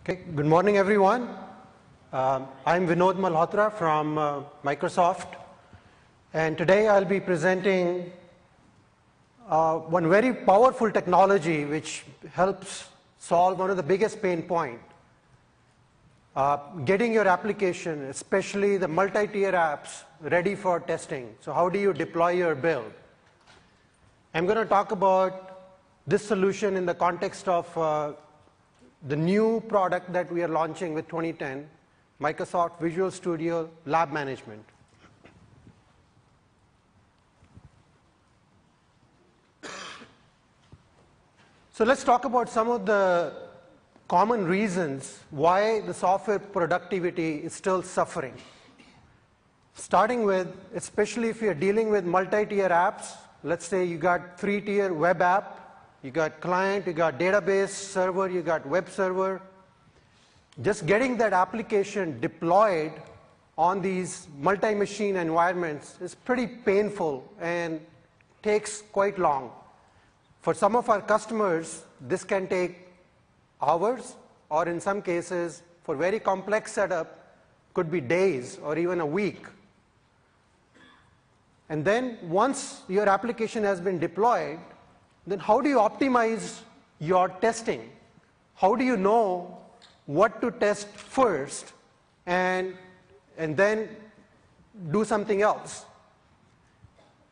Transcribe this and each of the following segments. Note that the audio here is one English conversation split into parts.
Okay, good morning, everyone. I'm Vinod Malhotra from Microsoft, and today I'll be presenting one very powerful technology which helps solve one of the biggest pain points, getting your application, especially the multi-tier apps, ready for testing. So how do you deploy your build? I'm going to talk about this solution in the context of the new product that we are launching with 2010, Microsoft Visual Studio Lab Management. So let's talk about some of the common reasons why the software productivity is still suffering. Starting with, especially if you're dealing with multi-tier apps, let's say you got 3-tier web app, you got client, you got database server, you got web server. Just getting that application deployed on these multi-machine environments is pretty painful and takes quite long. For some of our customers, this can take hours, or in some cases, for very complex setup, could be days or even a week. And then once your application has been deployed, then how do you optimize your testing? How do you know what to test first and then do something else?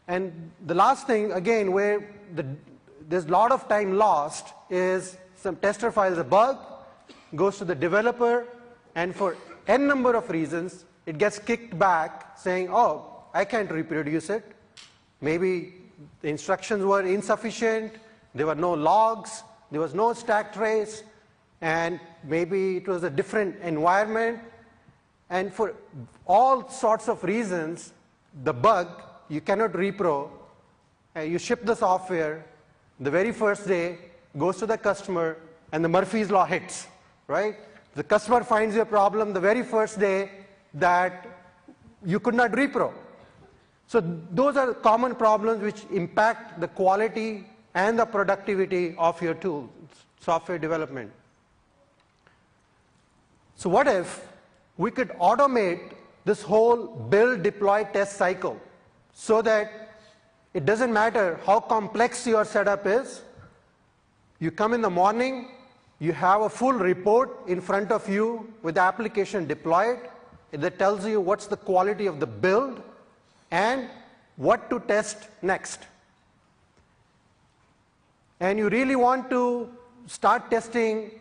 And the last thing, again, where there's a lot of time lost is some tester files a bug, goes to the developer, and for n number of reasons, it gets kicked back saying, oh, I can't reproduce it. Maybe the instructions were insufficient, there were no logs, there was no stack trace, and maybe it was a different environment. And for all sorts of reasons, the bug, you cannot repro. You ship the software, the very first day, goes to the customer, and the Murphy's Law hits, right? The customer finds your problem the very first day that you could not repro. So those are common problems which impact the quality and the productivity of your tool, software development. So what if we could automate this whole build, deploy, test cycle so that it doesn't matter how complex your setup is. You come in the morning, you have a full report in front of you with the application deployed that tells you what's the quality of the build and what to test next. And you really want to start testing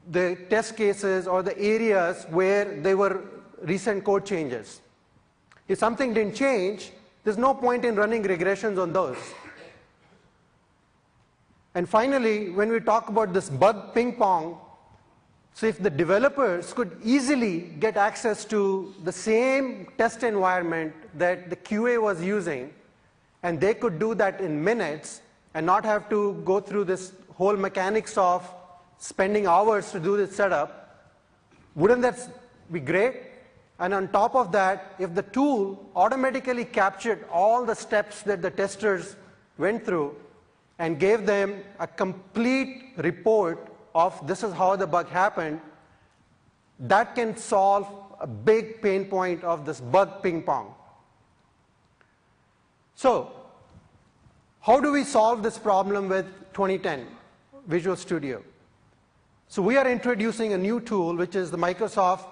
the test cases or the areas where there were recent code changes. If something didn't change, there's no point in running regressions on those. And finally, when we talk about this bug ping pong, so if the developers could easily get access to the same test environment that the QA was using, and they could do that in minutes and not have to go through this whole mechanics of spending hours to do this setup, wouldn't that be great? And on top of that, if the tool automatically captured all the steps that the testers went through and gave them a complete report of this is how the bug happened, that can solve a big pain point of this bug ping pong. So how do we solve this problem with 2010 Visual Studio? So we are introducing a new tool, which is the Microsoft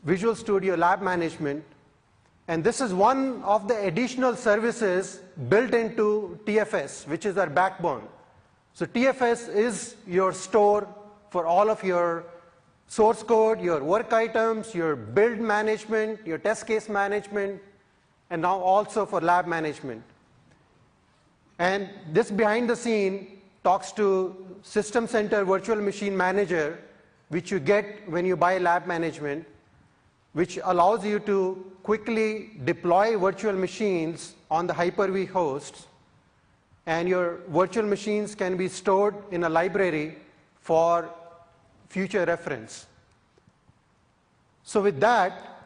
Visual Studio Lab Management. And this is one of the additional services built into TFS, which is our backbone. So TFS is your store for all of your source code, your work items, your build management, your test case management, and now also for lab management. And this behind the scene talks to System Center Virtual Machine Manager, which you get when you buy lab management, which allows you to quickly deploy virtual machines on the Hyper-V hosts. And your virtual machines can be stored in a library for future reference. So with that,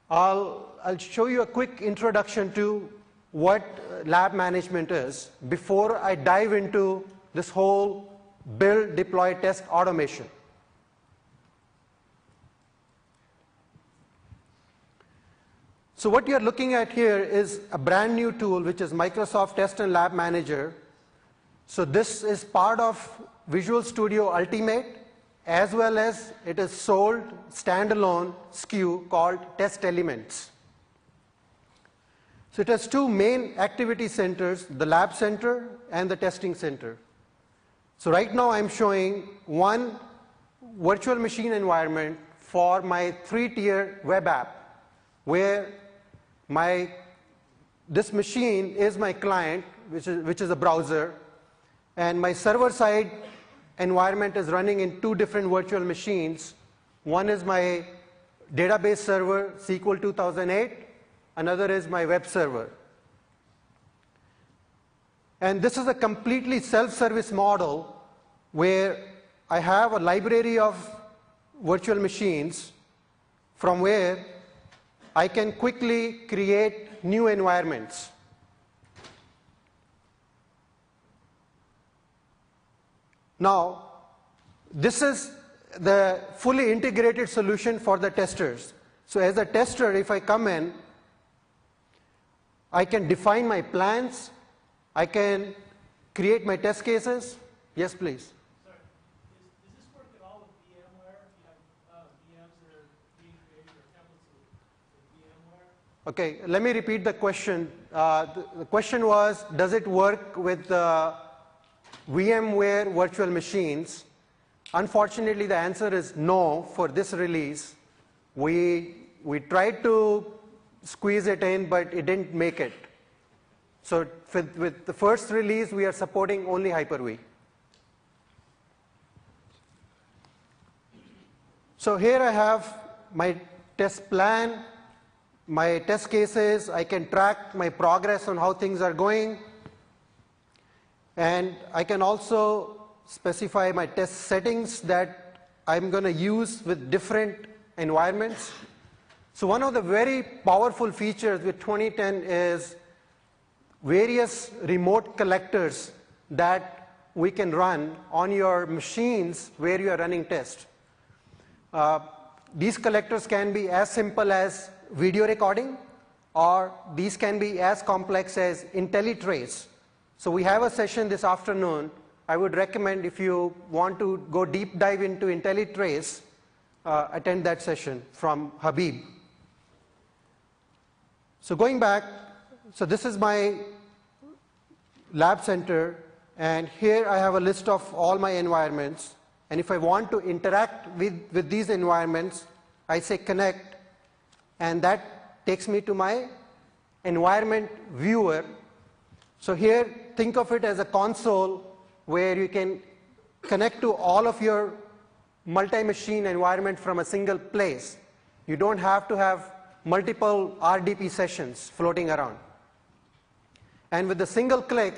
I'll show you a quick introduction to what lab management is before I dive into this whole build, deploy, test automation. So what you're looking at here is a brand new tool, which is Microsoft Test and Lab Manager. So this is part of Visual Studio Ultimate, as well as it is sold standalone SKU called Test Elements. So it has two main activity centers, the Lab Center and the Testing Center. So right now I'm showing one virtual machine environment for my 3-tier web app, where this machine is my client, which is a browser, and my server-side environment is running in 2 different virtual machines. One is my database server, SQL 2008. Another is my web server. And this is a completely self-service model where I have a library of virtual machines from where I can quickly create new environments. Now, this is the fully integrated solution for the testers. So as a tester, if I come in, I can define my plans, I can create my test cases. Yes, please. Sorry, does this work at all with VMware? If you have VMs that are being created or templates with VMware? Okay, let me repeat the question. The question was, does it work with VMware virtual machines? Unfortunately, the answer is no for this release. We tried to squeeze it in, but it didn't make it. So with the first release, we are supporting only Hyper-V. So here I have my test plan, my test cases. I can track my progress on how things are going. And I can also specify my test settings that I'm going to use with different environments. So one of the very powerful features with 2010 is various remote collectors that we can run on your machines where you are running tests. These collectors can be as simple as video recording, or these can be as complex as IntelliTrace. So we have a session this afternoon. I would recommend, if you want to go deep dive into IntelliTrace, attend that session from Habib. So going back, so this is my lab center, and here I have a list of all my environments. And if I want to interact with these environments, I say connect, and that takes me to my environment viewer. So here, think of it as a console where you can connect to all of your multi-machine environment from a single place. You don't have to have multiple RDP sessions floating around. And with a single click,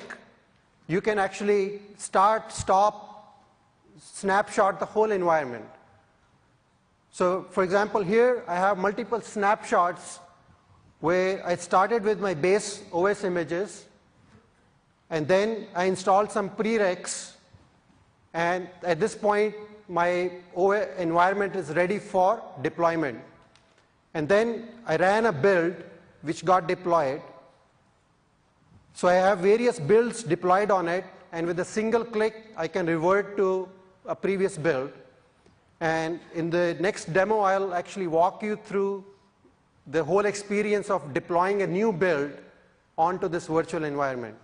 you can actually start, stop, snapshot the whole environment. So for example, here I have multiple snapshots where I started with my base OS images, and then I installed some prereqs, and at this point my OS environment is ready for deployment. And then I ran a build which got deployed. So I have various builds deployed on it, and with a single click I can revert to a previous build. And in the next demo, I'll actually walk you through the whole experience of deploying a new build onto this virtual environment.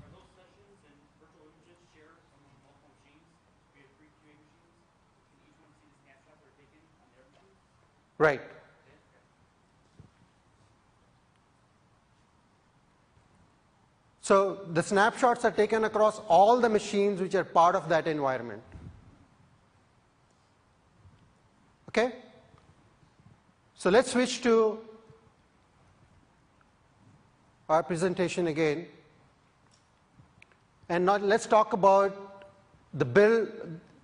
Are those sessions and virtual images shared among multiple machines? We have 3 QA machines. Can each one see the snapshots that are taken on their machines? Right. So the snapshots are taken across all the machines which are part of that environment. Okay? So let's switch to our presentation again. And now let's talk about the build,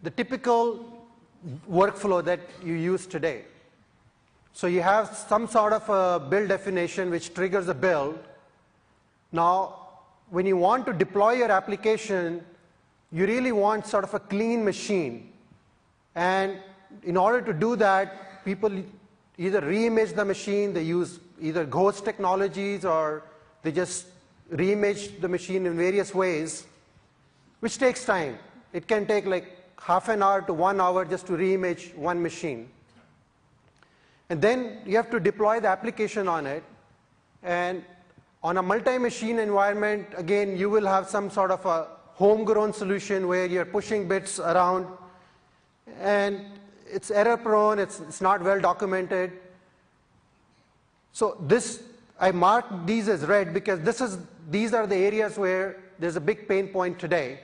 the typical workflow that you use today. So you have some sort of a build definition which triggers a build. Now, when you want to deploy your application, you really want sort of a clean machine. And in order to do that, people either re-image the machine, they use either ghost technologies, or they just re-image the machine in various ways, which takes time. It can take like half an hour to 1 hour just to re-image one machine. And then you have to deploy the application on it. And on a multi-machine environment, again, you will have some sort of a homegrown solution where you're pushing bits around, and it's error prone, it's not well documented. So this, I marked these as red because these are the areas where there's a big pain point today.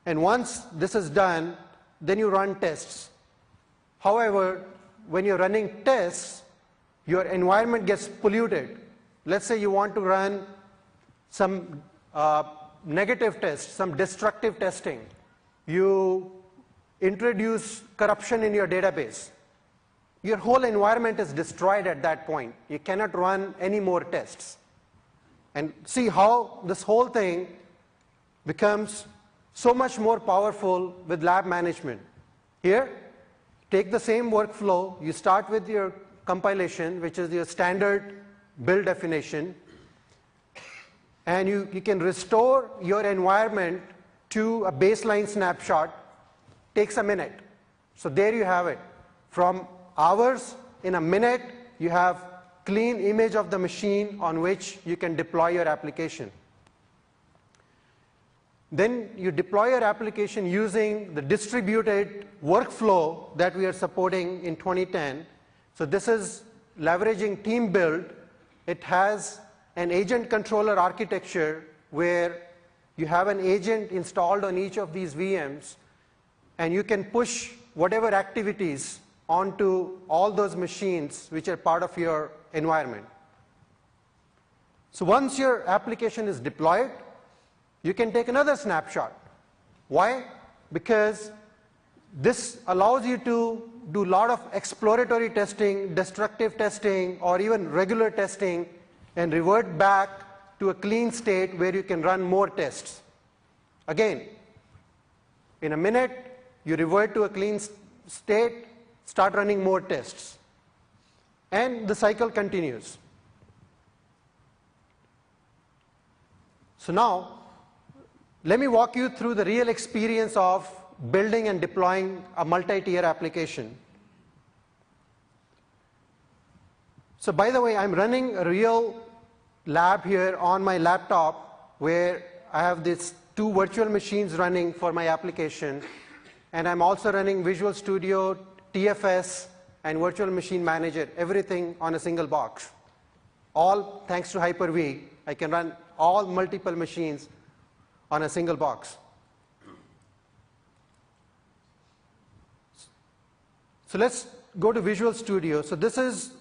And once this is done, then you run tests. However, when you're running tests, your environment gets polluted. Let's say you want to run some negative tests, some destructive testing. You introduce corruption in your database. Your whole environment is destroyed at that point. You cannot run any more tests. And see how this whole thing becomes so much more powerful with lab management. Here, take the same workflow. You start with your compilation, which is your standard build definition. And you can restore your environment to a baseline snapshot. Takes a minute. So there you have it. From hours, in a minute, you have clean image of the machine on which you can deploy your application. Then you deploy your application using the distributed workflow that we are supporting in 2010. So this is leveraging team build. It has an agent controller architecture where you have an agent installed on each of these VMs, and you can push whatever activities onto all those machines which are part of your environment. So once your application is deployed, you can take another snapshot. Why? Because this allows you to do a lot of exploratory testing, destructive testing, or even regular testing, and revert back to a clean state where you can run more tests. Again, in a minute, you revert to a clean state, start running more tests. And the cycle continues. So now, let me walk you through the real experience of building and deploying a multi-tier application. So by the way, I'm running a real lab here on my laptop where I have these 2 virtual machines running for my application. And I'm also running Visual Studio, TFS, and Virtual Machine Manager, everything on a single box. All thanks to Hyper-V. I can run all multiple machines on a single box. So let's go to Visual Studio. So this is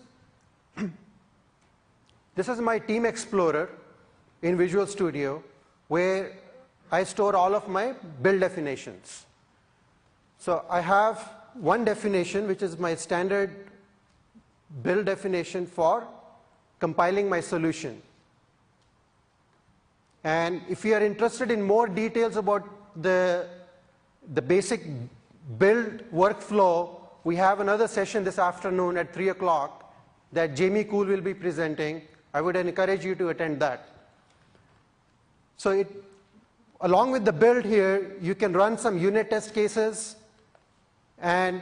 my Team Explorer in Visual Studio, where I store all of my build definitions. So I have one definition, which is my standard build definition for compiling my solution. And if you are interested in more details about the basic build workflow, we have another session this afternoon at 3 o'clock that Jamie Cool will be presenting. I would encourage you to attend that. So along with the build here, you can run some unit test cases, and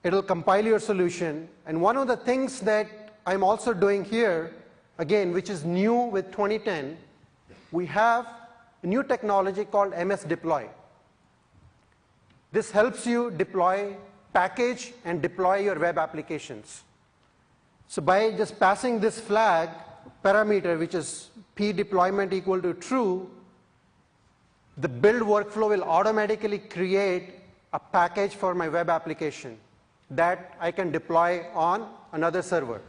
it'll compile your solution. And one of the things that I'm also doing here, again, which is new with 2010, we have a new technology called MS Deploy. This helps you deploy, package, and deploy your web applications. So by just passing this flag parameter, which is p deployment equal to true, the build workflow will automatically create a package for my web application that I can deploy on another server.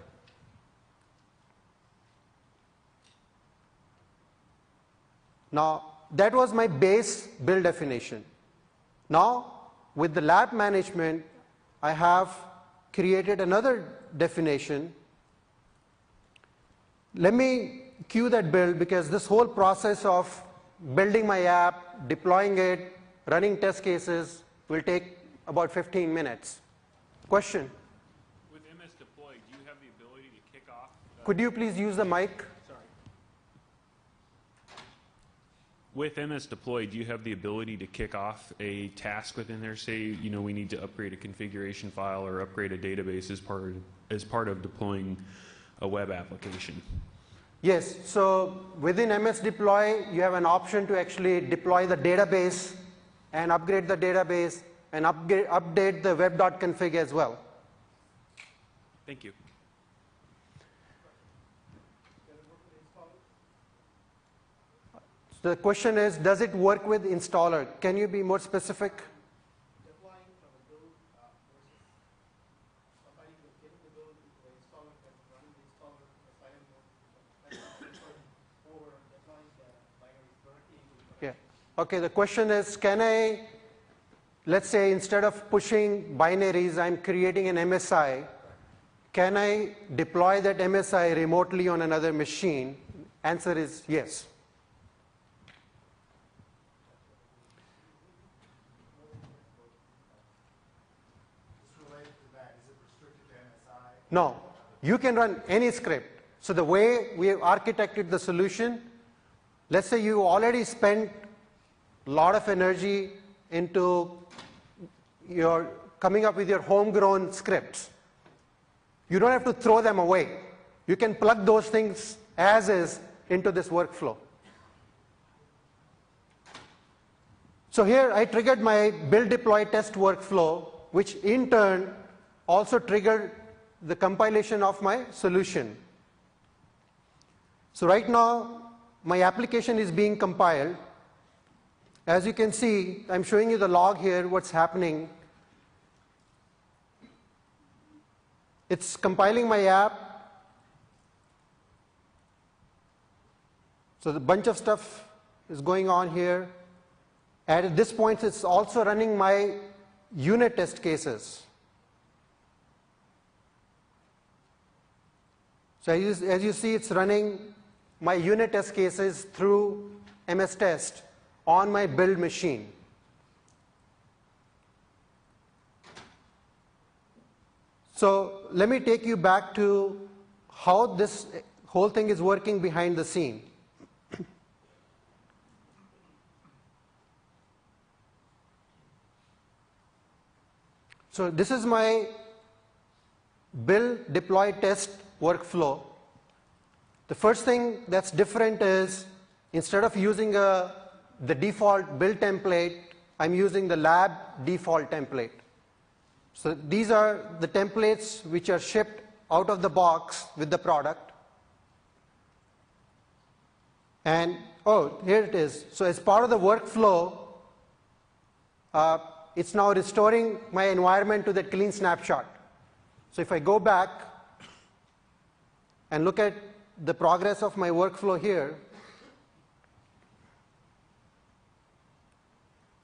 Now, that was my base build definition. Now, with the lab management, I have created another definition. Let me cue that build, because this whole process of building my app, deploying it, running test cases will take about 15 minutes. Question? With MS Could you please use the mic? With MS Deploy, do you have the ability to kick off a task within there? Say, you know, we need to upgrade a configuration file or upgrade a database as part of deploying a web application. Yes. So within MS Deploy, you have an option to actually deploy the database and upgrade the database and update the web.config as well. Thank you. So the question is, does it work with installer? Can you be more specific? Deploying from a build versus somebody getting the build, the installer can run the installer assign or deploying the binaries directly into the Yeah. Okay, the question is, can I, let's say instead of pushing binaries, I'm creating an MSI. Can I deploy that MSI remotely on another machine? Answer is yes. No, you can run any script. So the way we have architected the solution, let's say you already spent a lot of energy into your coming up with your homegrown scripts. You don't have to throw them away. You can plug those things as is into this workflow. So here I triggered my build, deploy, test workflow, which in turn also triggered the compilation of my solution. So right now, my application is being compiled. As you can see, I'm showing you the log here, what's happening. It's compiling my app. So a bunch of stuff is going on here. And at this point, it's also running my unit test cases. So as you see, it's running my unit test cases through MS Test on my build machine. So let me take you back to how this whole thing is working behind the scene. So this is my build, deploy, test workflow. The first thing that's different is instead of using the default build template, I'm using the lab default template. So these are the templates which are shipped out of the box with the product. And oh, here it is. So as part of the workflow, it's now restoring my environment to that clean snapshot. So if I go back and look at the progress of my workflow here,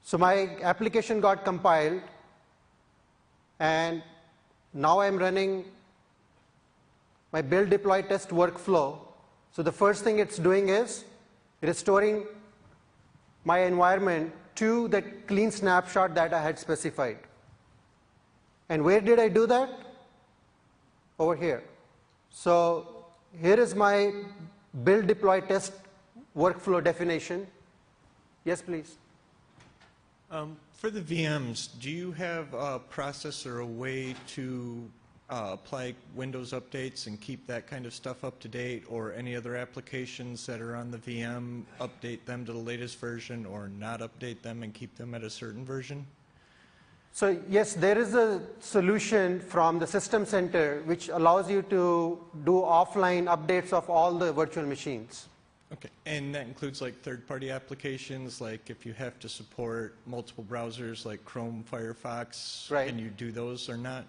so my application got compiled, and now I'm running my build, deploy, test workflow. So the first thing it's doing is restoring my environment to the clean snapshot that I had specified. And where did I do that? Over here. So here is my build, deploy, test workflow definition. Yes, please. For the VMs, do you have a process or a way to apply Windows updates and keep that kind of stuff up to date, or any other applications that are on the VM, update them to the latest version or not update them and keep them at a certain version? So yes, there is a solution from the System Center which allows you to do offline updates of all the virtual machines. Okay, and that includes like third-party applications, like if you have to support multiple browsers like Chrome, Firefox, Right. and you do those or not?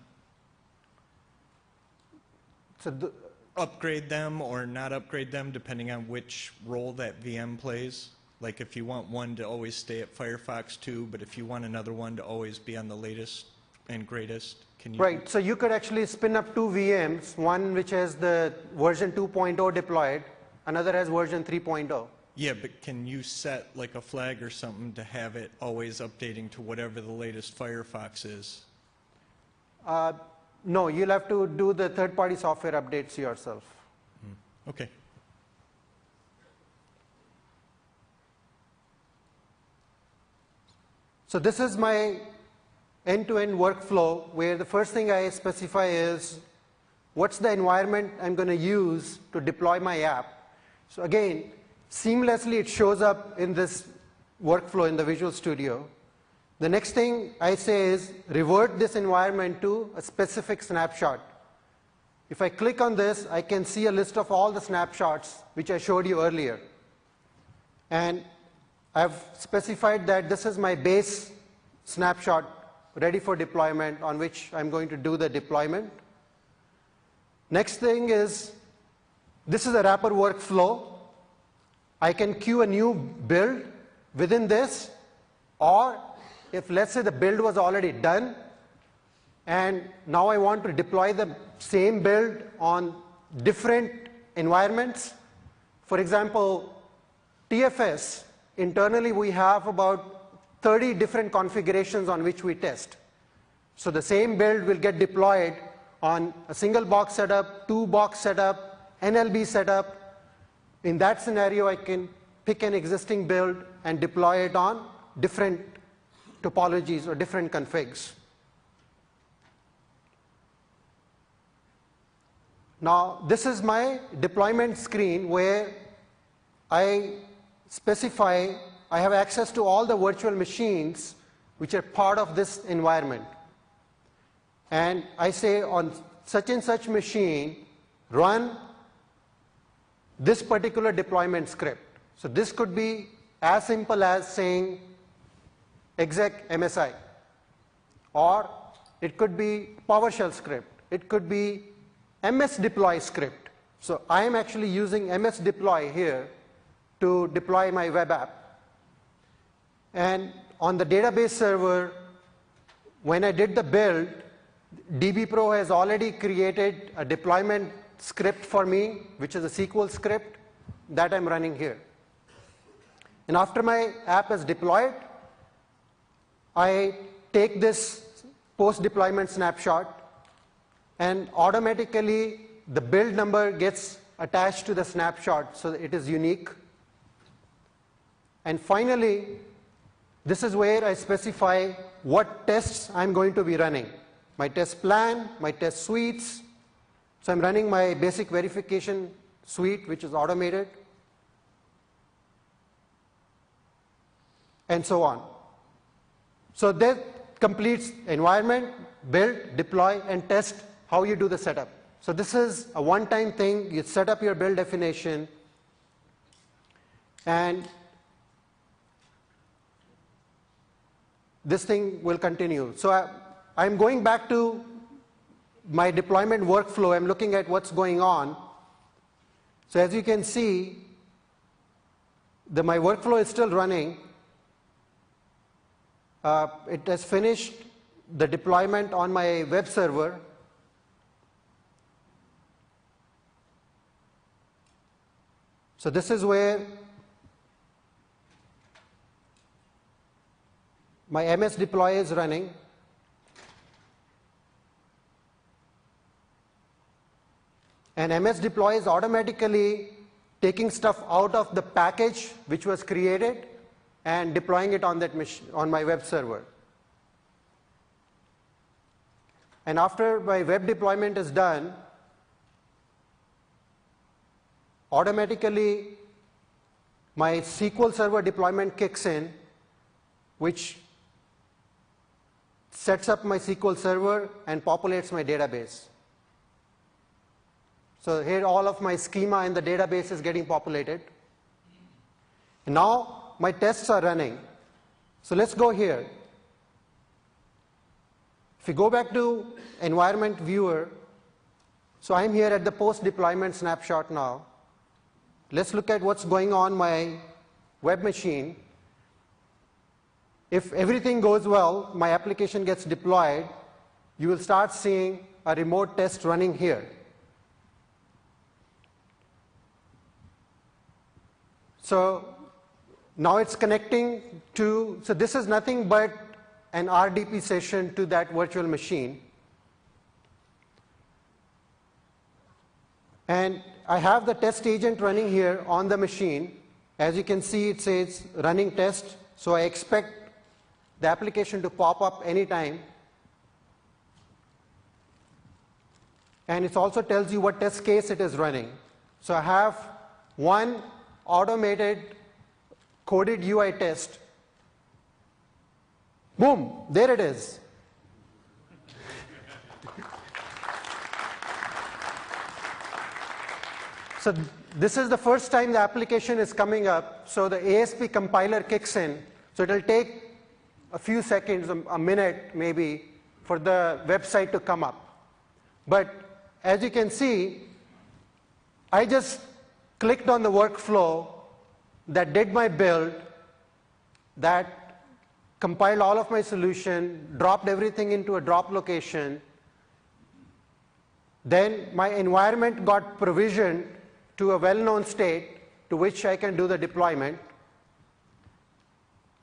So Upgrade them or not upgrade them depending on which role that VM plays? Like if you want one to always stay at Firefox 2, but if you want another one to always be on the latest and greatest, can you? right, so you could actually spin up two VMs, one which has the version 2.0 deployed, another has version 3.0. Yeah, but can you set like a flag or something to have it always updating to whatever the latest Firefox is? No, you'll have to do the third-party software updates yourself. Okay. So this is my end-to-end workflow where the first thing I specify is what's the environment I'm going to use to deploy my app. So again, seamlessly it shows up in this workflow in the Visual Studio. The next thing I say is revert this environment to a specific snapshot. If I click on this, I can see a list of all the snapshots which I showed you earlier. And I've specified that this is my base snapshot ready for deployment on which I'm going to do the deployment. Next thing is, this is a wrapper workflow. I can queue a new build within this, or if let's say the build was already done, and now I want to deploy the same build on different environments. For example, TFS, internally we have about 30 different configurations on which we test. So the same build will get deployed on a single box setup, 2-box setup, NLB setup. In that scenario, I can pick an existing build and deploy it on different topologies or different configs. Now, this is my deployment screen where I specify I have access to all the virtual machines which are part of this environment. And I say on such and such machine, run this particular deployment script. So this could be as simple as saying exec MSI, or it could be PowerShell script. It could be MS deploy script. So I am actually using MS deploy here to deploy my web app. And on the database server, when I did the build, DBPro has already created a deployment script for me, which is a SQL script that I'm running here. And after my app is deployed, I take this post-deployment snapshot, and automatically the build number gets attached to the snapshot so that it is unique. And finally, this is where I specify what tests I'm going to be running. My test plan, my test suites. So I'm running my basic verification suite, which is automated, and so on. So that completes environment, build, deploy, and test how you do the setup. So this is a one-time thing. You set up your build definition, and this thing will continue. So I'm going back to my deployment workflow. I'm looking at what's going on. So as you can see, my workflow is still running. It has finished the deployment on my web server. So this is where my MS deploy is running. And MS deploy is automatically taking stuff out of the package which was created and deploying it on that machine, on my web server. And after my web deployment is done, automatically my SQL Server deployment kicks in, which sets up my SQL Server and populates my database. So here all of my schema in the database is getting populated. And now my tests are running. So let's go here. If we go back to environment viewer, so I'm here at the post-deployment snapshot now. Let's look at what's going on my web machine. If everything goes well, my application gets deployed, you will start seeing a remote test running here. So now it's connecting to, so this is nothing but an RDP session to that virtual machine. And I have the test agent running here on the machine. As you can see, it says running test. So I expect the application to pop up anytime. And it also tells you what test case it is running. So I have one automated coded UI test. Boom, there it is. So this is the first time the application is coming up. So the ASP compiler kicks in. So it will take a few seconds, a minute maybe, for the website to come up. But as you can see, I just clicked on the workflow that did my build, that compiled all of my solution, dropped everything into a drop location. Then my environment got provisioned to a well-known state to which I can do the deployment.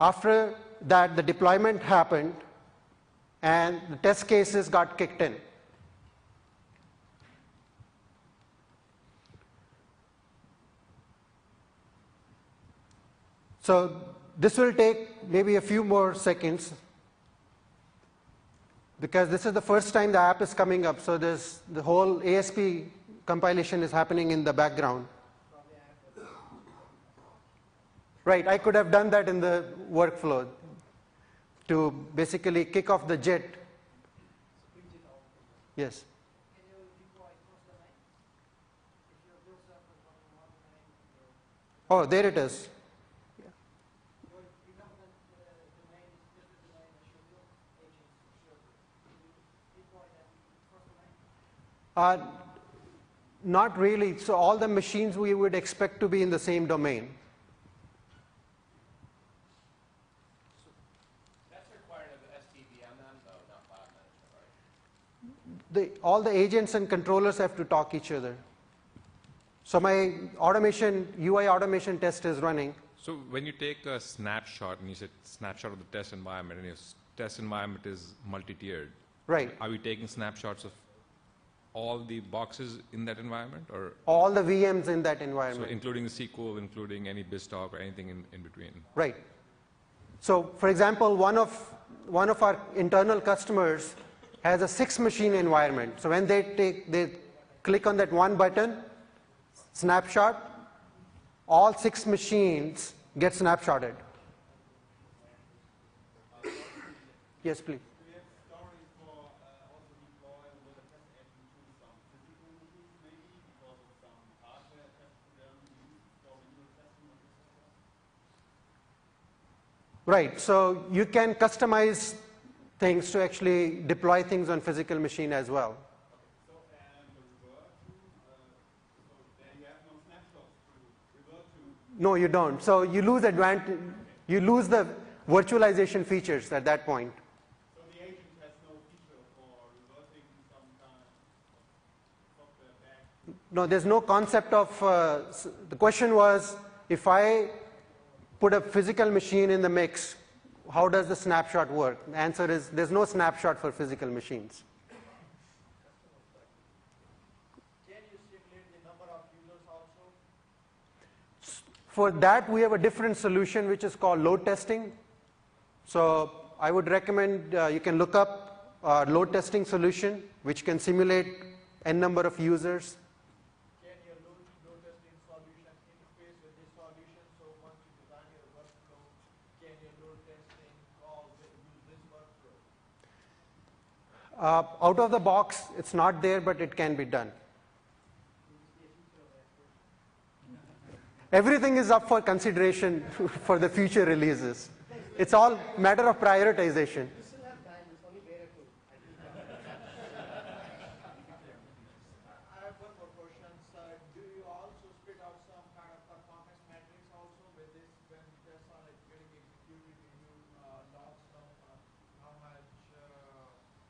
After that, the deployment happened, and the test cases got kicked in. So this will take maybe a few more seconds, because this is the first time the app is coming up. So the whole ASP compilation is happening in the background. Right, I could have done that in the workflow to basically kick off the JIT. Yes. Oh, there it is. Not really. So all the machines we would expect to be in the same domain. That's required of the STVM then, though, not file management, right? All the agents and controllers have to talk each other. So my automation, UI automation test is running. So when you take a snapshot, and you said snapshot of the test environment, and your test environment is multi-tiered. Right. Are we taking snapshots of all the boxes in that environment, or All the VMs in that so environment. including the SQL, including any BizTalk or anything in between? Right. So for example, one of our internal customers has a 6-machine environment. So when they click on that one button, snapshot, all 6 machines get snapshotted. Yes, please. Right, so you can customize things to actually deploy things on physical machine as well. So, and the revert to, so then you have no snapshots to revert to. No, you don't. So you lose advantage, you lose the virtualization features at that point. So the agent has no feature for reverting some kind of software back. No, there's no concept of, the question was, if I put a physical machine in the mix, how does the snapshot work? The answer is, there's no snapshot for physical machines. Can you simulate the number of users also? For that, we have a different solution, which is called load testing. So I would recommend you can look up our load testing solution, which can simulate n number of users. Can your load testing solution interface with this solution? So once you design your workflow, can your load testing call use this workflow? Out of the box, it's not there, but it can be done. Everything is up for consideration for the future releases. It's all matter of prioritization. I have one more question. Do you also spit out some kind of performance metrics also with this when tests are like getting executed? Do you log some how much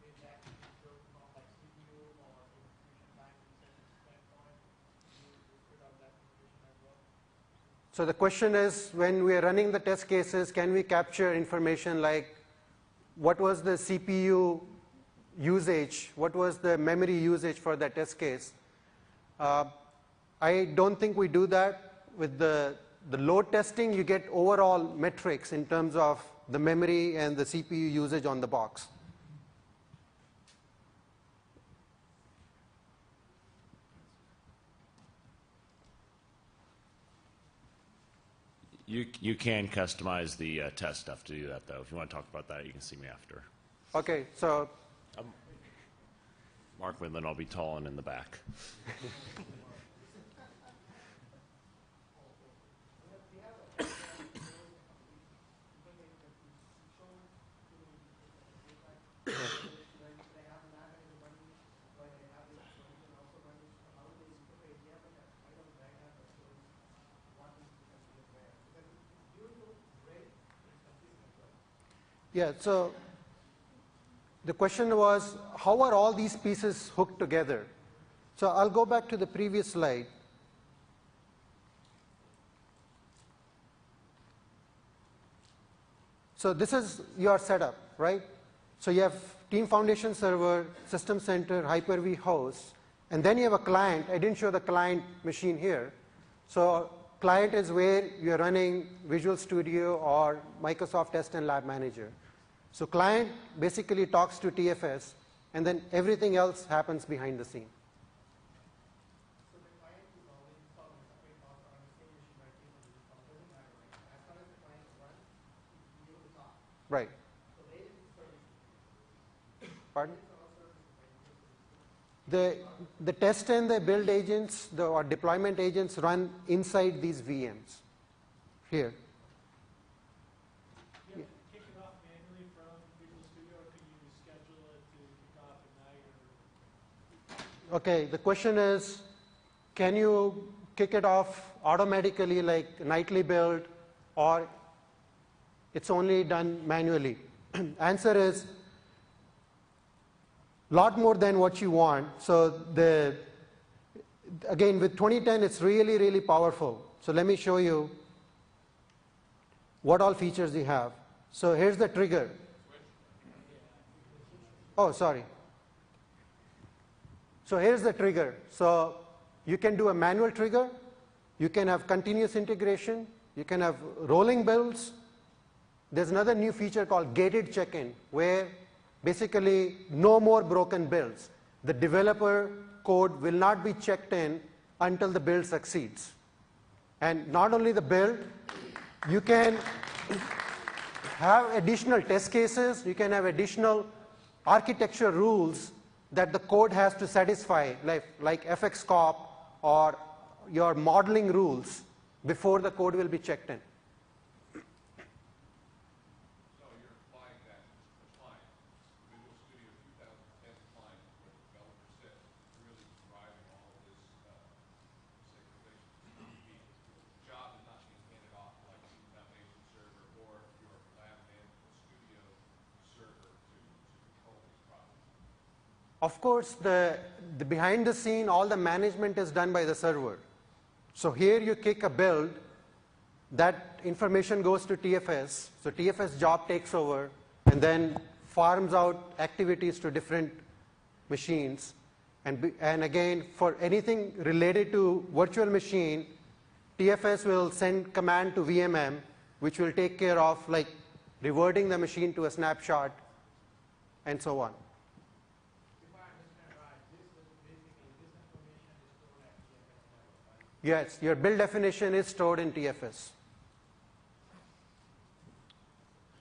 is actually built from like CPU or execution time and session standpoint? Do you spit out that information as well? So the question is, when we are running the test cases, can we capture information like what was the CPU usage, what was the memory usage for that test case? I don't think we do that. With the load testing, you get overall metrics in terms of the memory and the CPU usage on the box. You can customize the test stuff to do that, though. If you want to talk about that, you can see me after. Okay, so Mark Windland, I'll be tall and in the back. yeah, so the question was, how are all these pieces hooked together? So I'll go back to the previous slide. So this is your setup, right? So you have Team Foundation server, System Center, Hyper-V host, and then you have a client. I didn't show the client machine here. So client is where you're running Visual Studio or Microsoft Test and Lab Manager. So client basically talks to TFS, and then everything else happens behind the scene. So the client is always installed in separate box on the same machine, right? It doesn't matter, right? As far as the client runs, it's able to talk. Right. So they is service. Pardon? It's all service, right? The test and the build agents, or deployment agents, run inside these VMs here. Do you have to kick it off manually from Visual Studio, or can you schedule it to kick off at night? Or Okay, the question is, can you kick it off automatically like nightly build, or it's only done manually? Answer is lot more than what you want. So again, with 2010, it's really, really powerful. So let me show you what all features you have. So here's the trigger. Oh, sorry. So here's the trigger. So you can do a manual trigger. You can have continuous integration. You can have rolling builds. There's another new feature called gated check-in, where basically no more broken builds. The developer code will not be checked in until the build succeeds. And not only the build, you can have additional test cases, you can have additional architecture rules that the code has to satisfy, like FXCOP or your modeling rules, before the code will be checked in. So you're implying that the client, Visual Studio 2010 client, where the developer sits, is really driving all of this synchronization. The job is not being handed off like the Foundation server or your lab management studio server to control these processes. Of course, the behind the scene, all the management is done by the server. So here you kick a build, that information goes to TFS. So TFS job takes over and then farms out activities to different machines. And again, for anything related to virtual machine, TFS will send command to VMM, which will take care of like reverting the machine to a snapshot and so on. If I understand right, this information is stored at TFS level, right? Yes, your build definition is stored in TFS.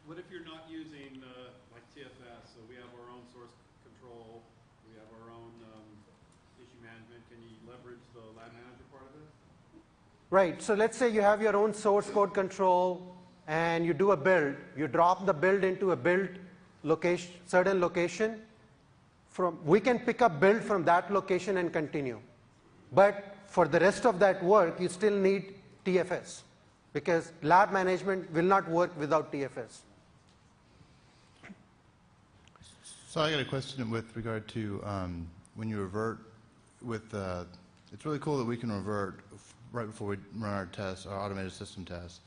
What if you're not using like TFS? So we have our own source control, we have our own issue management. Can you leverage the lab manager part of it? Right, so let's say you have your own source code control and you do a build. You drop the build into a build location, certain location. We can pick up build from that location and continue. But for the rest of that work, you still need TFS, because lab management will not work without TFS. So I got a question with regard to when you revert with, it's really cool that we can revert right before we run our tests, our automated system tests.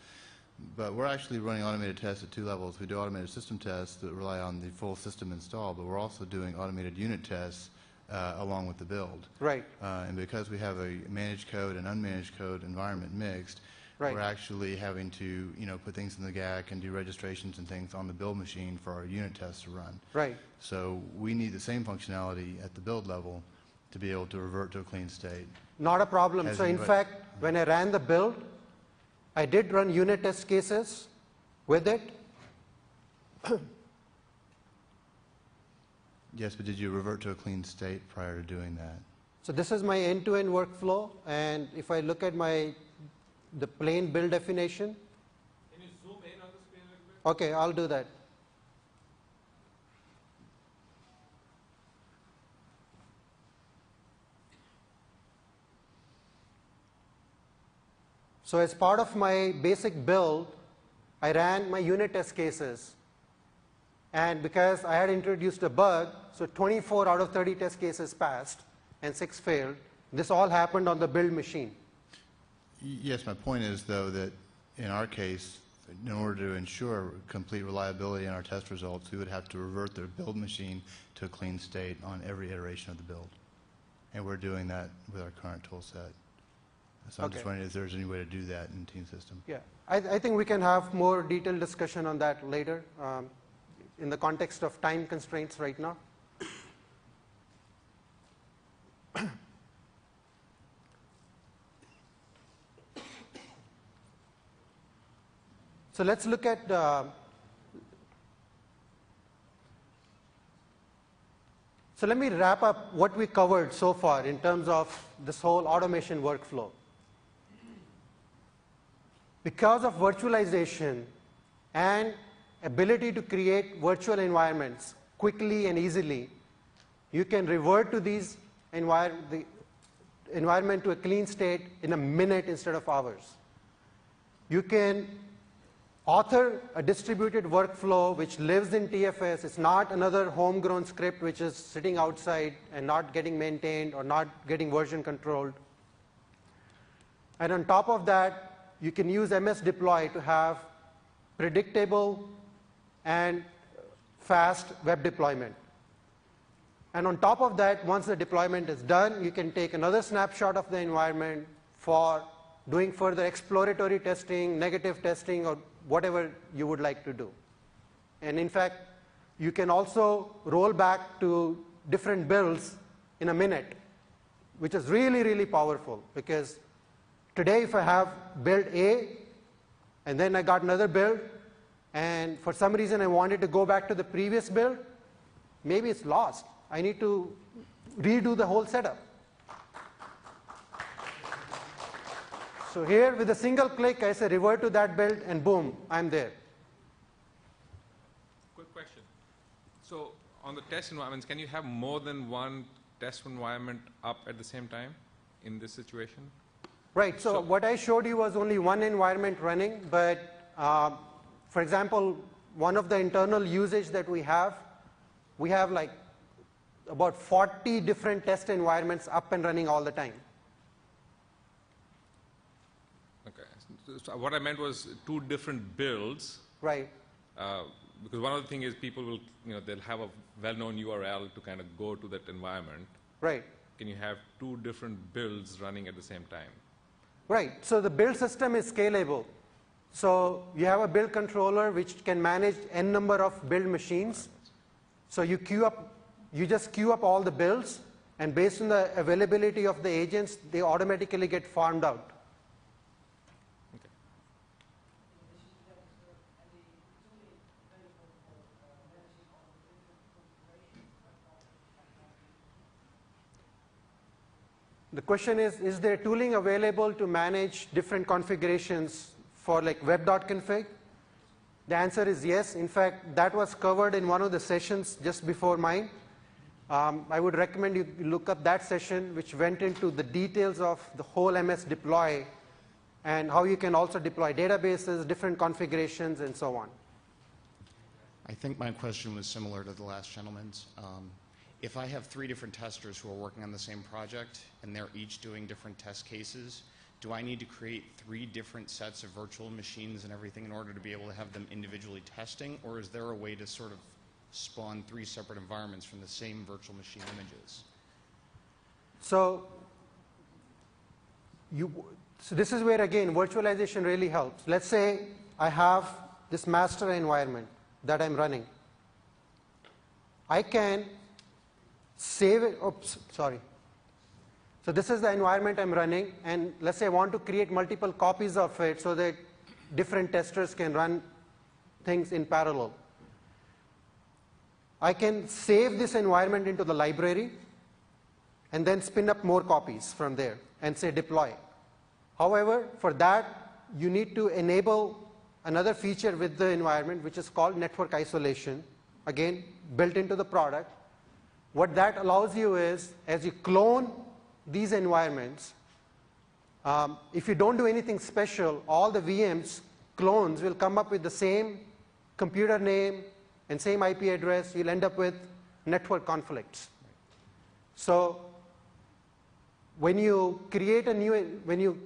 But we're actually running automated tests at two levels. We do automated system tests that rely on the full system install, but we're also doing automated unit tests along with the build. Right. And because we have a managed code and unmanaged code environment mixed, Right. we're actually having to, put things in the GAC and do registrations and things on the build machine for our unit tests to run. Right. So we need the same functionality at the build level to be able to revert to a clean state. Not a problem. As So in you- fact, when I ran the build, I did run unit test cases with it. Yes, but did you revert to a clean state prior to doing that? So this is my end-to-end workflow, and if I look at the plain build definition, Can you zoom in on the screen a little bit? okay, I'll do that. So as part of my basic build, I ran my unit test cases. And because I had introduced a bug, so 24 out of 30 test cases passed and 6 failed. This all happened on the build machine. Yes, my point is, though, that in our case, in order to ensure complete reliability in our test results, we would have to revert the build machine to a clean state on every iteration of the build. And we're doing that with our current tool set. So I'm just Okay. wondering if there's any way to do that in Team System. Yeah, I think we can have more detailed discussion on that later in the context of time constraints right now. So let's look at so let me wrap up what we covered so far in terms of this whole automation workflow. Because of virtualization and ability to create virtual environments quickly and easily, you can revert to the environment to a clean state in a minute instead of hours. You can author a distributed workflow which lives in TFS. It's not another homegrown script which is sitting outside and not getting maintained or not getting version controlled. And on top of that, you can use MS Deploy to have predictable and fast web deployment. And on top of that, once the deployment is done, you can take another snapshot of the environment for doing further exploratory testing, negative testing, or whatever you would like to do. And in fact, you can also roll back to different builds in a minute, which is really, really powerful. Because today, if I have build A, and then I got another build, and for some reason I wanted to go back to the previous build, maybe it's lost. I need to redo the whole setup. So here, with a single click, I say revert to that build, and boom, I'm there. Quick question. So on the test environments, can you have more than one test environment up at the same time in this situation? Right, so what I showed you was only one environment running, but for example, one of the internal usage that we have like about 40 different test environments up and running all the time. Okay. So what I meant was two different builds. Right. Because one of the things is people will, they'll have a well-known URL to kind of go to that environment. Right. Can you have two different builds running at the same time? Right, so the build system is scalable. So you have a build controller which can manage n number of build machines. So you just queue up all the builds, and based on the availability of the agents, they automatically get farmed out. Okay. The question is there tooling available to manage different configurations for like web.config? The answer is yes. In fact, that was covered in one of the sessions just before mine. I would recommend you look up that session, which went into the details of the whole MS deploy and how you can also deploy databases, different configurations, and so on. I think my question was similar to the last gentleman's. If I have 3 different testers who are working on the same project and they're each doing different test cases, do I need to create 3 different sets of virtual machines and everything in order to be able to have them individually testing, or is there a way to sort of spawn 3 separate environments from the same virtual machine images? So this is where, again, virtualization really helps. Let's say I have this master environment that I'm running. I can save it. Oops, sorry. So this is the environment I'm running, and let's say I want to create multiple copies of it so that different testers can run things in parallel. I can save this environment into the library and then spin up more copies from there and say deploy. However, for that, you need to enable another feature with the environment, which is called network isolation, again, built into the product. What that allows you is, as you clone these environments, if you don't do anything special, all the VMs clones will come up with the same computer name and same IP address. You'll end up with network conflicts. So when you create a new, when you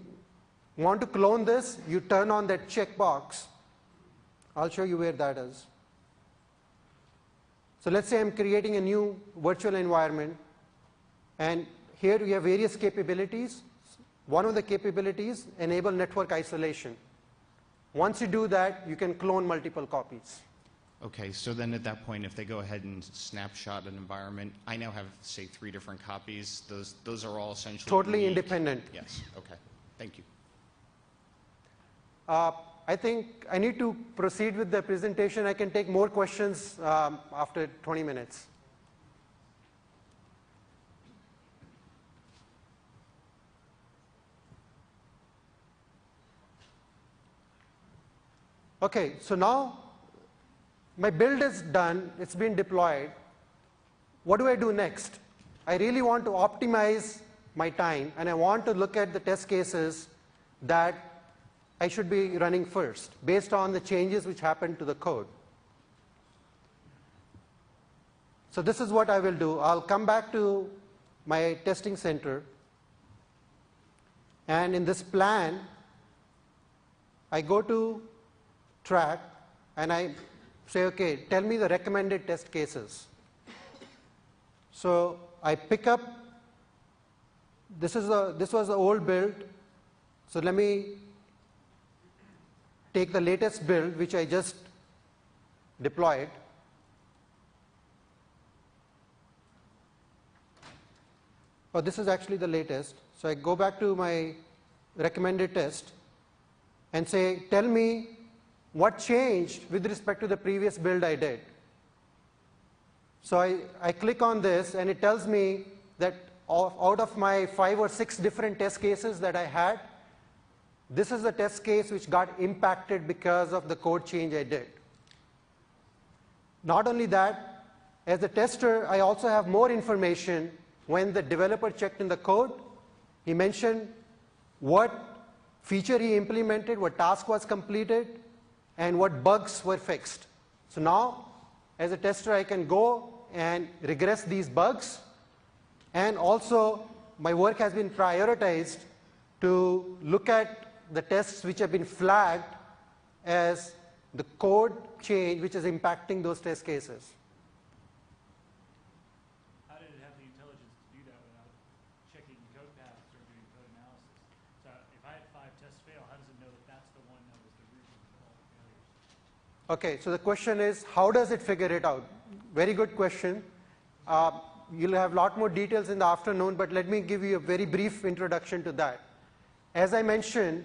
want to clone this, you turn on that checkbox. I'll show you where that is. So let's say I'm creating a new virtual environment, and here we have various capabilities. One of the capabilities, enable network isolation. Once you do that, you can clone multiple copies. Okay, so then at that point, if they go ahead and snapshot an environment, I now have, say, 3 different copies. Those are all essentially Totally unique. independent. Yes, okay. Thank you. I think I need to proceed with the presentation. I can take more questions after 20 minutes. Okay, so now my build is done, it's been deployed. What do I do next? I really want to optimize my time, and I want to look at the test cases that I should be running first, based on the changes which happened to the code. So this is what I will do. I'll come back to my testing center, and in this plan, I go to track, and I say, okay, tell me the recommended test cases. So I pick up, this was the old build, so let me take the latest build, which I just deployed. Oh, this is actually the latest. So I go back to my recommended test and say, tell me what changed with respect to the previous build I did. So I click on this, and it tells me that out of my 5 or 6 different test cases that I had, this is the test case which got impacted because of the code change I did. Not only that, as a tester, I also have more information. When the developer checked in the code, he mentioned what feature he implemented, what task was completed, and what bugs were fixed. So now, as a tester, I can go and regress these bugs, and also my work has been prioritized to look at the tests which have been flagged as the code change which is impacting those test cases. How did it have the intelligence to do that without checking code paths or doing code analysis? So if I had 5 tests fail, how does it know that that's the one that was the root of all the failures? Okay, so the question is, how does it figure it out? Very good question. You'll have a lot more details in the afternoon, but let me give you a very brief introduction to that. As I mentioned,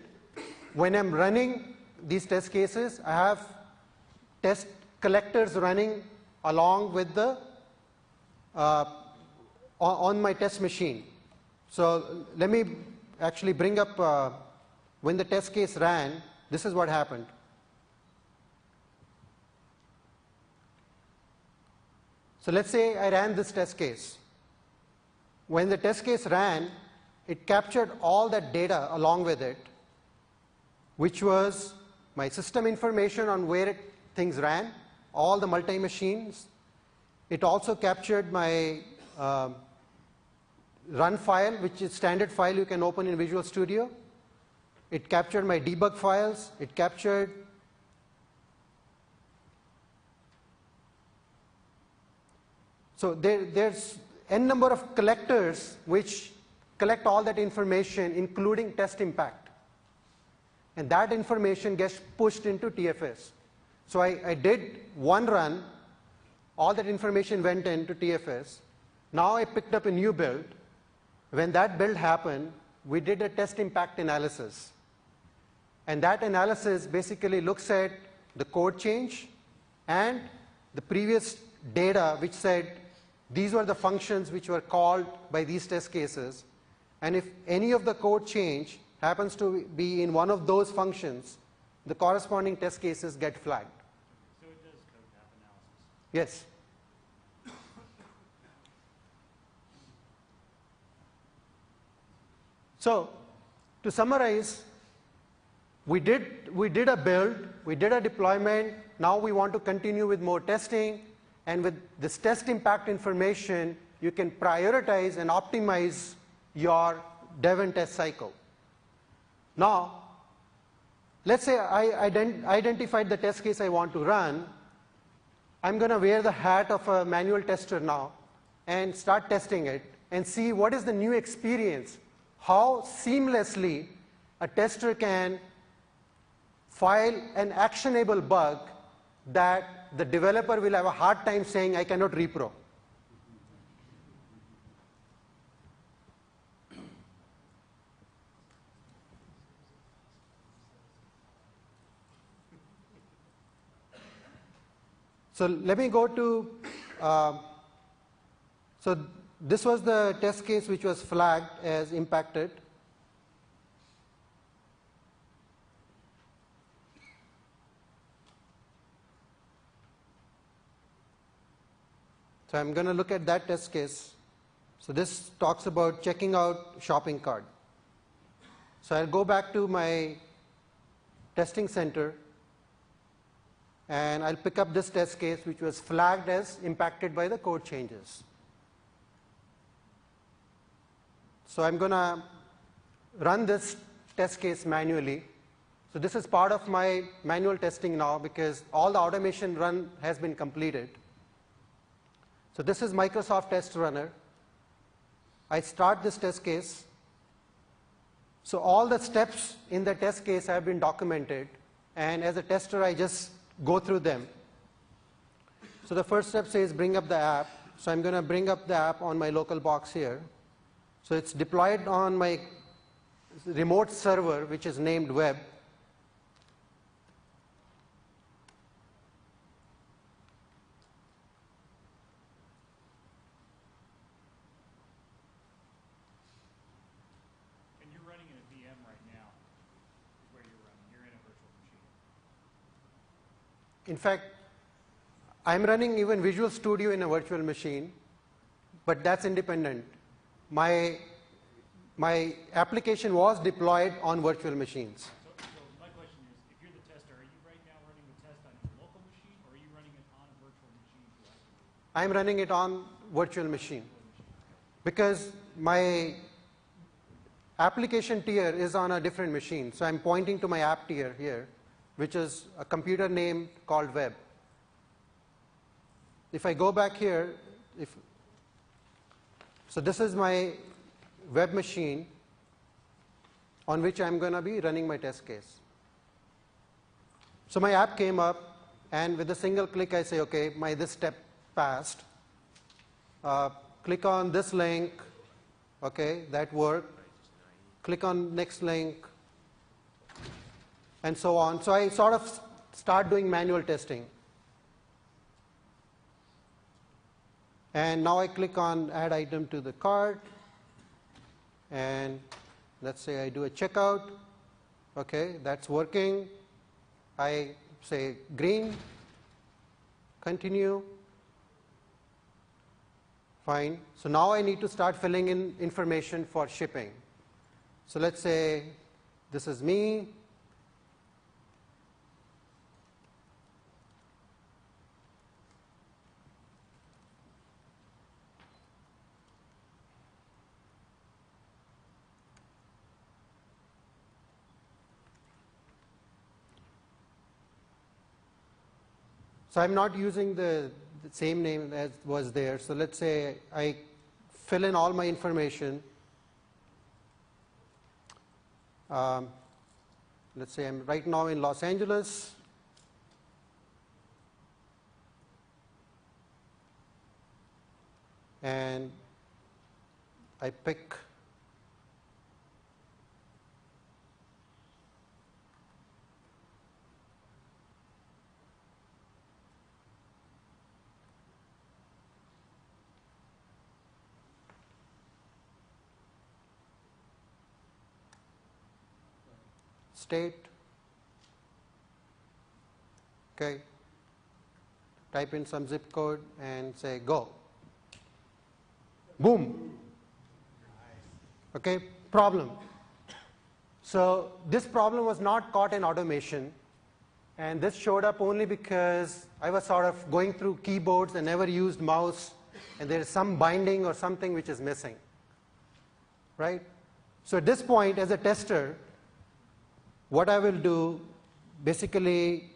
when I'm running these test cases, I have test collectors running along with the on my test machine. So let me actually bring up when the test case ran, this is what happened. So let's say I ran this test case. When the test case ran, it captured all that data along with it, which was my system information on where things ran, all the multi-machines. It also captured my run file, which is standard file you can open in Visual Studio. It captured my debug files. It captured so there's n number of collectors which collect all that information, including test impact. And that information gets pushed into TFS. So I did one run, all that information went into TFS. Now I picked up a new build. When that build happened, we did a test impact analysis. And that analysis basically looks at the code change and the previous data which said these were the functions which were called by these test cases. And if any of the code change happens to be in one of those functions, the corresponding test cases get flagged. So it does code path analysis? Yes. So to summarize, we did a build, we did a deployment, now we want to continue with more testing, and with this test impact information, you can prioritize and optimize your dev and test cycle. Now, let's say I identified the test case I want to run. I'm going to wear the hat of a manual tester now and start testing it and see what is the new experience, how seamlessly a tester can file an actionable bug that the developer will have a hard time saying, I cannot repro. So let me go to, so this was the test case which was flagged as impacted. So I'm going to look at that test case. So this talks about checking out shopping cart. So I'll go back to my testing center, and I'll pick up this test case which was flagged as impacted by the code changes. So I'm going to run this test case manually. So this is part of my manual testing now because all the automation run has been completed. So this is Microsoft Test Runner. I start this test case. So all the steps in the test case have been documented, and as a tester I just go through them. So the first step says bring up the app. So I'm going to bring up the app on my local box here. So it's deployed on my remote server which is named web. In fact, I'm running even Visual Studio in a virtual machine, but that's independent. My application was deployed on virtual machines. So my question is, if you're the tester, are you right now running the test on your local machine, or are you running it on a virtual machine? I'm running it on virtual machine because my application tier is on a different machine. So I'm pointing to my app tier here, which is a computer name called web. If I go back here, so this is my web machine on which I'm going to be running my test case. So my app came up, and with a single click I say, okay, this step passed. Click on this link, okay, that worked. Click on next link, and so on. So I sort of start doing manual testing. And now I click on add item to the cart, and let's say I do a checkout. Okay, that's working. I say green, continue, fine. So now I need to start filling in information for shipping. So let's say this is me. So I'm not using the same name as was there. So let's say I fill in all my information. let's say I'm right now in Los Angeles. And I pick state, okay, type in some zip code and say go. Boom. Okay, problem. So this problem was not caught in automation, and this showed up only because I was sort of going through keyboards and never used mouse, and there is some binding or something which is missing, right? So at this point, as a tester, what I will do, basically,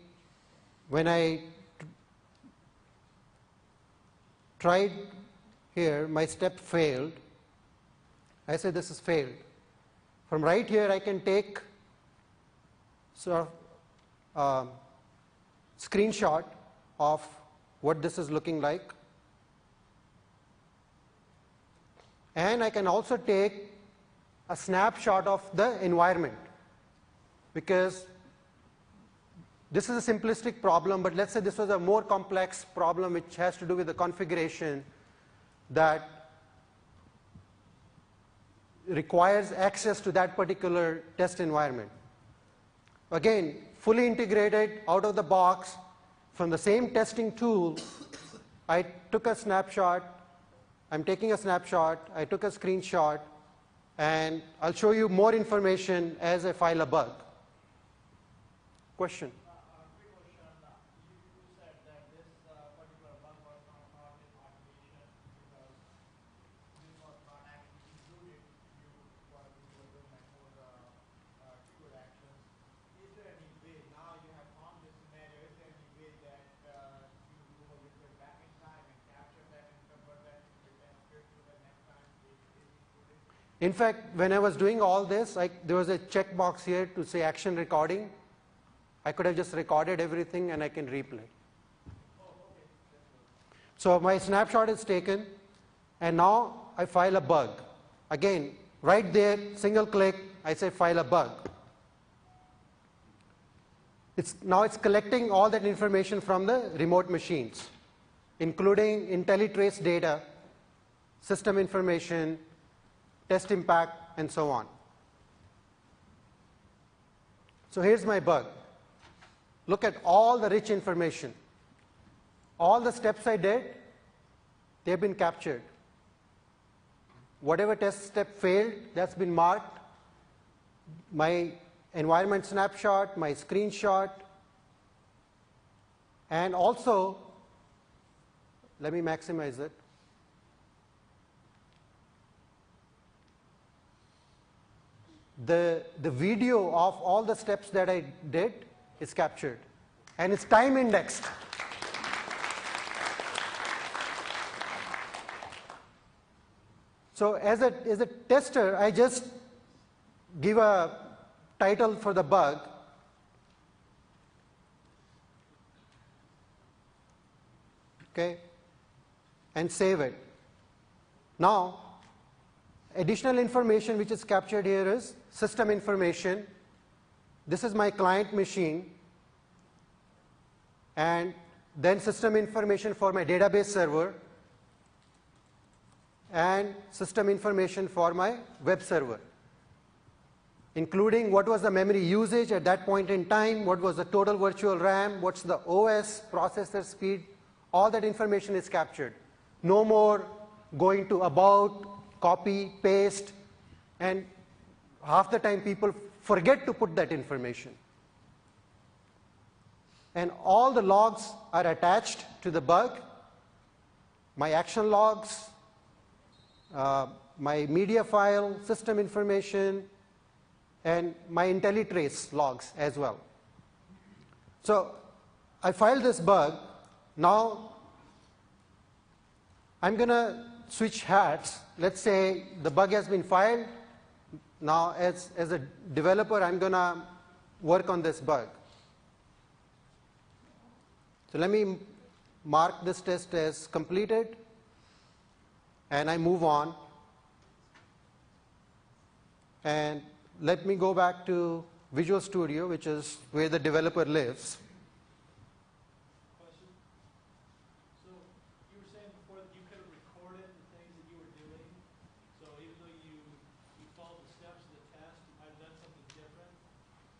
when I tried here, my step failed. I say this is failed. From right here, I can take sort of screenshot of what this is looking like. And I can also take a snapshot of the environment, because this is a simplistic problem, but let's say this was a more complex problem which has to do with the configuration that requires access to that particular test environment. Again, fully integrated, out of the box, from the same testing tool, I took a snapshot, I'm taking a snapshot, I took a screenshot, and I'll show you more information as I file a bug. Question? Quick question. You said that this particular bug was not caught in automation because this was not actually included while you were doing like more keyboard actions. Is there any way, now you have found this scenario, is there any way that you go a little bit back in time and capture that and convert that into the test script so that next time it is included? In fact, when I was doing all this, there was a checkbox here to say action recording. I could have just recorded everything and I can replay. So my snapshot is taken, and now I file a bug. Again, right there, single click, I say file a bug. Now it's collecting all that information from the remote machines, including IntelliTrace data, system information, test impact, and so on. So here's my bug. Look at all the rich information. All the steps I did, they've been captured. Whatever test step failed, that's been marked. My environment snapshot, my screenshot, and also, let me maximize it. The video of all the steps that I did is captured, and it's time indexed. So as a tester, I just give a title for the bug, okay, and save it. Now, additional information which is captured here is system information. This is my client machine, and then system information for my database server, and system information for my web server, including what was the memory usage at that point in time, what was the total virtual RAM, what's the OS, processor speed, all that information is captured. No more going to about, copy, paste, and half the time people forget to put that information. And all the logs are attached to the bug, my action logs, my media file, system information, and my IntelliTrace logs as well. So I filed this bug. Now I'm going to switch hats. Let's say the bug has been filed, Now, as a developer, I'm going to work on this bug. So let me mark this test as completed, and I move on. And let me go back to Visual Studio, which is where the developer lives. Question. So you were saying before that you could have recorded the things that you were doing. So even though you followed the steps of the test, you might have done something different.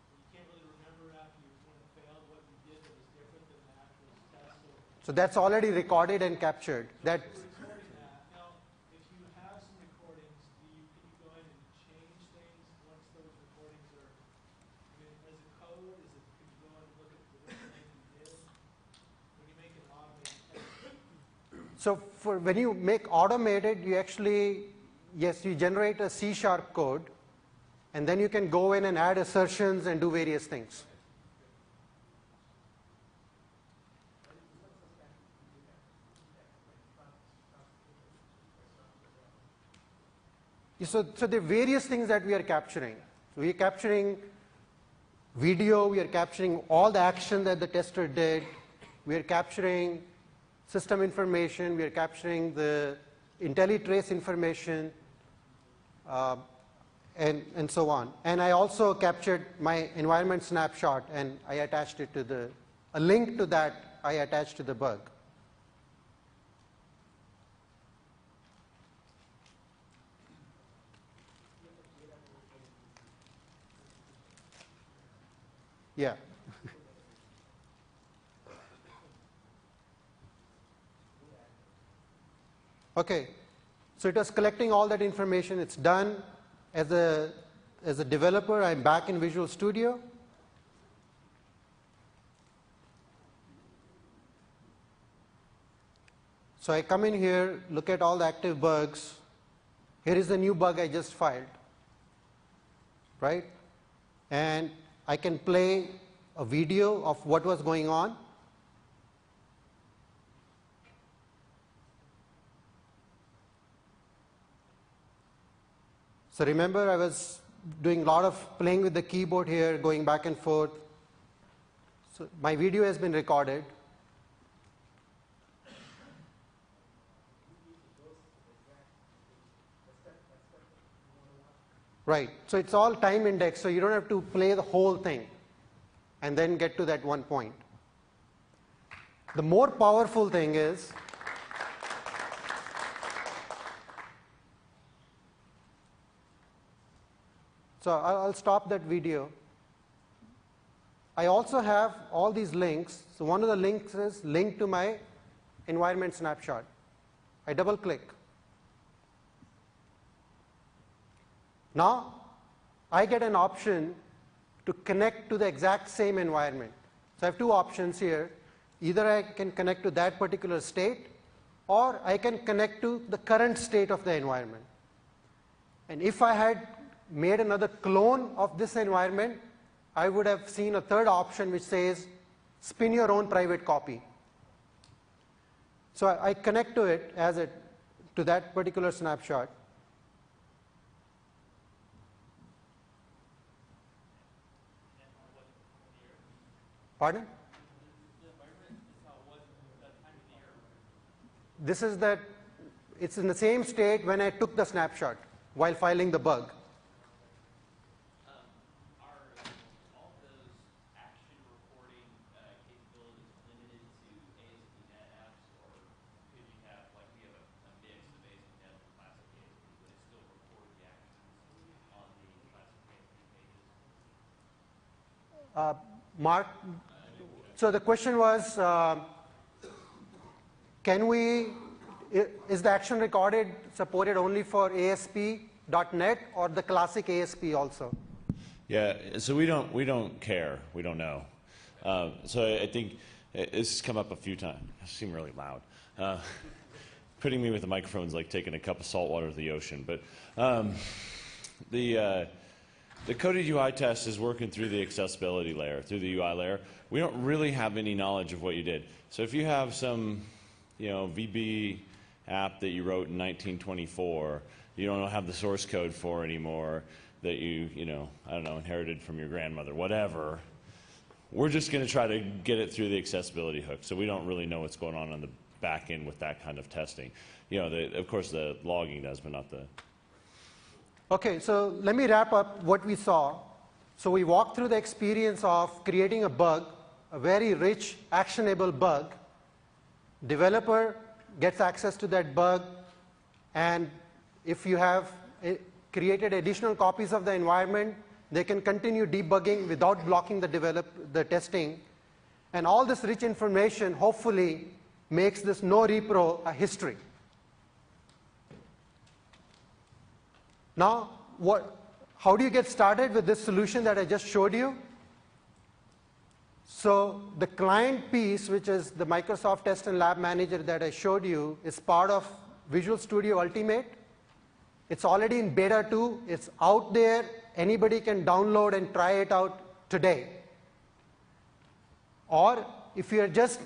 You can't really remember after when it failed what you did that was different than the actual test. So that's already recorded and captured. That. Recording that. Now, if you have some recordings, can you go in and change things once those recordings are, I mean, as a code, could you go in and look at the different things you did when you make an automated test? So when you make automated, you actually, yes, you generate a C# code, and then you can go in and add assertions and do various things. So there are various things that we are capturing. We are capturing video, we are capturing all the action that the tester did, we are capturing system information, we are capturing the IntelliTrace information, and so on. And I also captured my environment snapshot, and I attached it to a link to that I attached to the bug. Yeah. Okay. So it was collecting all that information. It's done. As a developer, I'm back in Visual Studio. So I come in here, look at all the active bugs. Here is the new bug I just filed, right? And I can play a video of what was going on. So remember, I was doing a lot of playing with the keyboard here, going back and forth. So my video has been recorded. Right. So it's all time indexed, so you don't have to play the whole thing and then get to that one point. The more powerful thing is, so I'll stop that video. I also have all these links. So one of the links is linked to my environment snapshot. I double click. Now, I get an option to connect to the exact same environment. So I have two options here. Either I can connect to that particular state, or I can connect to the current state of the environment. And if I had made another clone of this environment, I would have seen a third option which says, spin your own private copy. So I connect to it to that particular snapshot. Pardon? This is that it's in the same state when I took the snapshot while filing the bug. Are all those action reporting capabilities limited to ASP.NET apps, or could you have, like we have a mix of ASP.NET and classic ASP, but it still record the actions on the classic ASP pages? Mark, so the question was, is the action recorded supported only for ASP.NET or the classic ASP also? Yeah, so we don't care. We don't know. So I think this has come up a few times. I seem really loud. Putting me with the microphone is like taking a cup of salt water to the ocean. But the coded UI test is working through the accessibility layer, through the UI layer. We don't really have any knowledge of what you did. So if you have some, VB app that you wrote in 1924 you don't have the source code for anymore that you know, I don't know, inherited from your grandmother, whatever. We're just going to try to get it through the accessibility hook, so we don't really know what's going on the back end with that kind of testing. You know, of course the logging does, but not the... Okay, so let me wrap up what we saw. So we walked through the experience of creating a bug, a very rich, actionable bug. Developer gets access to that bug, and if you have created additional copies of the environment, they can continue debugging without blocking the testing. And all this rich information, hopefully, makes this no repro a history. Now, how do you get started with this solution that I just showed you? So the client piece, which is the Microsoft Test and Lab Manager that I showed you, is part of Visual Studio Ultimate. It's already in beta 2. It's out there. Anybody can download and try it out today. Or if you're just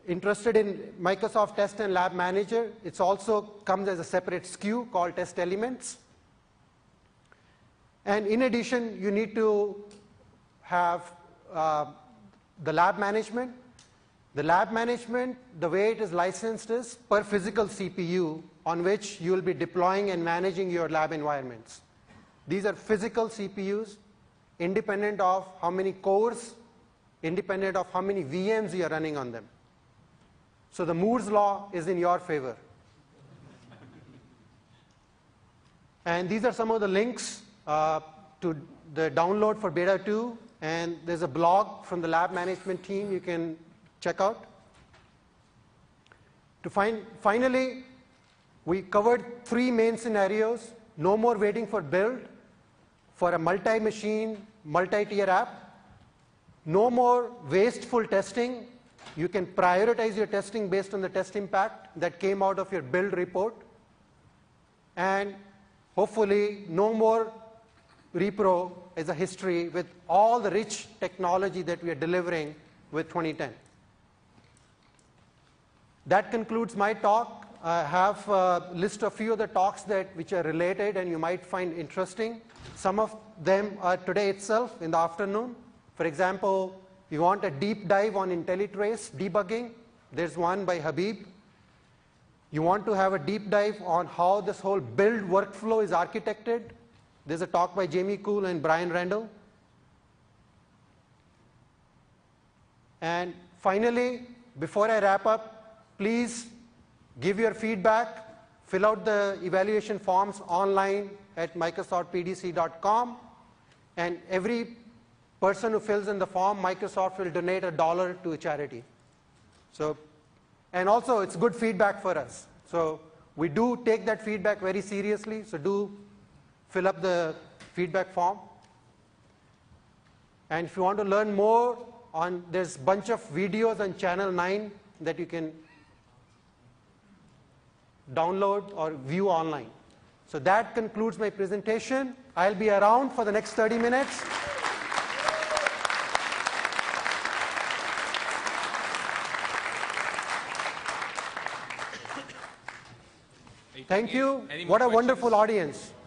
interested in Microsoft Test and Lab Manager, it also comes as a separate SKU called Test Elements. And in addition, you need to have the lab management. The lab management, the way it is licensed is per physical CPU on which you will be deploying and managing your lab environments. These are physical CPUs, independent of how many cores, independent of how many VMs you are running on them. So the Moore's law is in your favor. And these are some of the links to the download for beta 2, and there's a blog from the lab management team you can check out. Finally, we covered 3 main scenarios. No more waiting for build for a multi-machine, multi-tier app. No more wasteful testing. You can prioritize your testing based on the test impact that came out of your build report. And hopefully, no more repro as a history with all the rich technology that we are delivering with 2010. That concludes my talk. I have a list of few of the talks which are related and you might find interesting. Some of them are today itself in the afternoon. For example, you want a deep dive on IntelliTrace debugging. There's one by Habib. You want to have a deep dive on how this whole build workflow is architected. There's a talk by Jamie Cool and Brian Randall. And finally, before I wrap up, please give your feedback. Fill out the evaluation forms online at microsoftpdc.com. And every person who fills in the form, Microsoft will donate $1 to a charity. So, and also, it's good feedback for us. So we do take that feedback very seriously. So do fill up the feedback form. And if you want to learn more, there's a bunch of videos on Channel 9 that you can download or view online. So that concludes my presentation. I'll be around for the next 30 minutes. Thank you. What a wonderful audience.